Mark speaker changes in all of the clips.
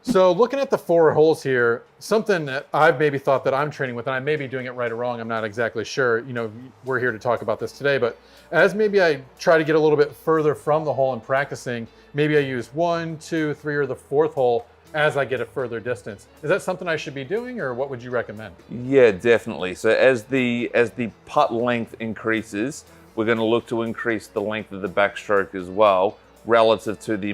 Speaker 1: So looking at the 4 holes here, something that I've maybe thought that I'm training with, and I may be doing it right or wrong, I'm not exactly sure. You know, we're here to talk about this today, but as maybe I try to get a little bit further from the hole and practicing, maybe I use 1, 2, 3, or the 4th hole as I get a further distance. Is that something I should be doing, or what would you recommend?
Speaker 2: Yeah, definitely. So as the putt length increases, we're going to look to increase the length of the backstroke as well, relative to the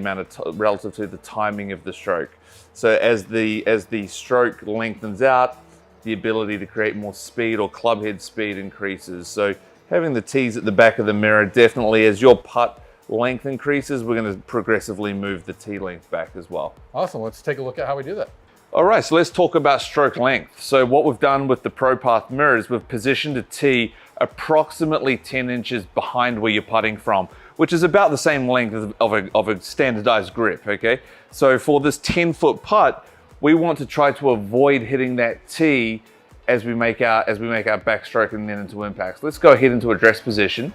Speaker 2: relative to the timing of the stroke. So as the stroke lengthens out, the ability to create more speed or club head speed increases. So having the tees at the back of the mirror, definitely as your putt length increases, we're going to progressively move the tee length back as well.
Speaker 1: Awesome. Let's take a look at how we do that.
Speaker 2: All right, so let's talk about stroke length. So what we've done with the ProPath mirror is we've positioned a tee approximately 10 inches behind where you're putting from, which is about the same length of a standardized grip, okay? So for this 10-foot putt, we want to try to avoid hitting that tee as we make our backstroke and then into impacts. Let's go ahead into address position.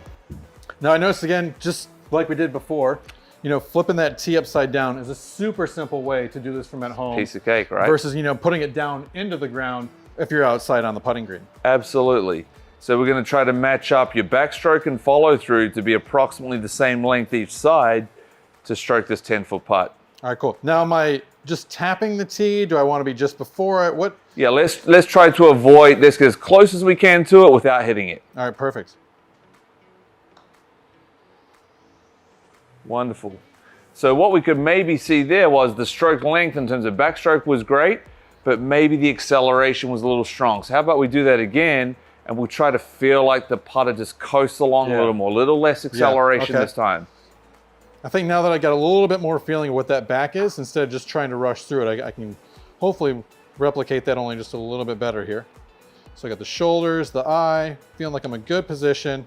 Speaker 1: Now I noticed again, just like we did before, you know, flipping that tee upside down is a super simple way to do this from at home.
Speaker 2: Piece of cake, right?
Speaker 1: Versus, you know, putting it down into the ground if you're outside on the putting green.
Speaker 2: Absolutely. So we're going to try to match up your backstroke and follow through to be approximately the same length each side to stroke this 10-foot putt.
Speaker 1: All right, cool. Now am I just tapping the tee? Do I want to be just before it? What?
Speaker 2: Yeah, let's try to avoid, let's get as close as we can to it without hitting it.
Speaker 1: All right, perfect.
Speaker 2: Wonderful. So what we could maybe see there was the stroke length in terms of backstroke was great, but maybe the acceleration was a little strong. So how about we do that again, and we'll try to feel like the putter just coasts along a little more, a little less acceleration this time.
Speaker 1: I think now that I got a little bit more feeling of what that back is, instead of just trying to rush through it, I can hopefully replicate that only just a little bit better here. So I got the shoulders, the eye, feeling like I'm in a good position.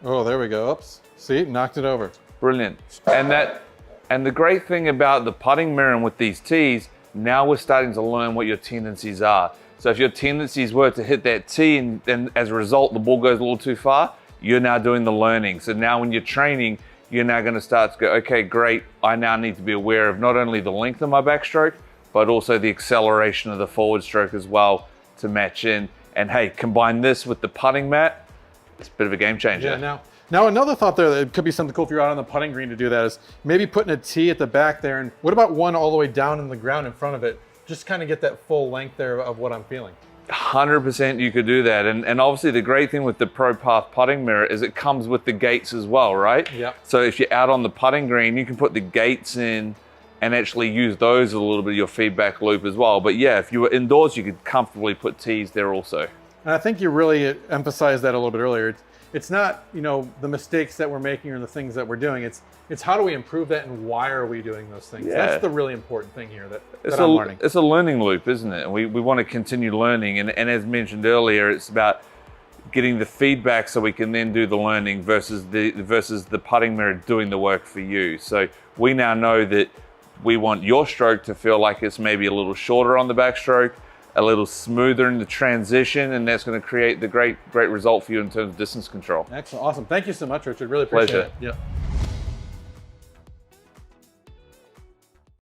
Speaker 1: Oh, there we go. Oops. See, knocked it over.
Speaker 2: Brilliant. And the great thing about the putting mirror and with these tees, now we're starting to learn what your tendencies are. So if your tendencies were to hit that tee and as a result the ball goes a little too far, you're now doing the learning. So now when you're training, you're now going to start to go, okay, great. I now need to be aware of not only the length of my backstroke, but also the acceleration of the forward stroke as well to match in. And hey, combine this with the putting mat, it's a bit of a game changer.
Speaker 1: Yeah, now another thought there that it could be something cool if you're out on the putting green to do that is maybe putting a tee at the back there. And what about one all the way down in the ground in front of it? Just kind of get that full length there of what I'm feeling.
Speaker 2: 100% you could do that. And obviously the great thing with the ProPath putting mirror is it comes with the gates as well, right?
Speaker 1: Yeah.
Speaker 2: So if you're out on the putting green, you can put the gates in and actually use those as a little bit of your feedback loop as well. But yeah, if you were indoors, you could comfortably put tees there also.
Speaker 1: And I think you really emphasized that a little bit earlier. It's not, you know, the mistakes that we're making or the things that we're doing. It's how do we improve that and why are we doing those things? Yeah. That's the really important thing here that I'm learning.
Speaker 2: It's a learning loop, isn't it? And we want to continue learning. And as mentioned earlier, it's about getting the feedback so we can then do the learning versus the putting mirror doing the work for you. So we now know that we want your stroke to feel like it's maybe a little shorter on the backstroke, a little smoother in the transition, and that's going to create the great result for you in terms of distance control.
Speaker 1: Excellent. Awesome. Thank you so much, Richard. Really appreciate it. Yeah.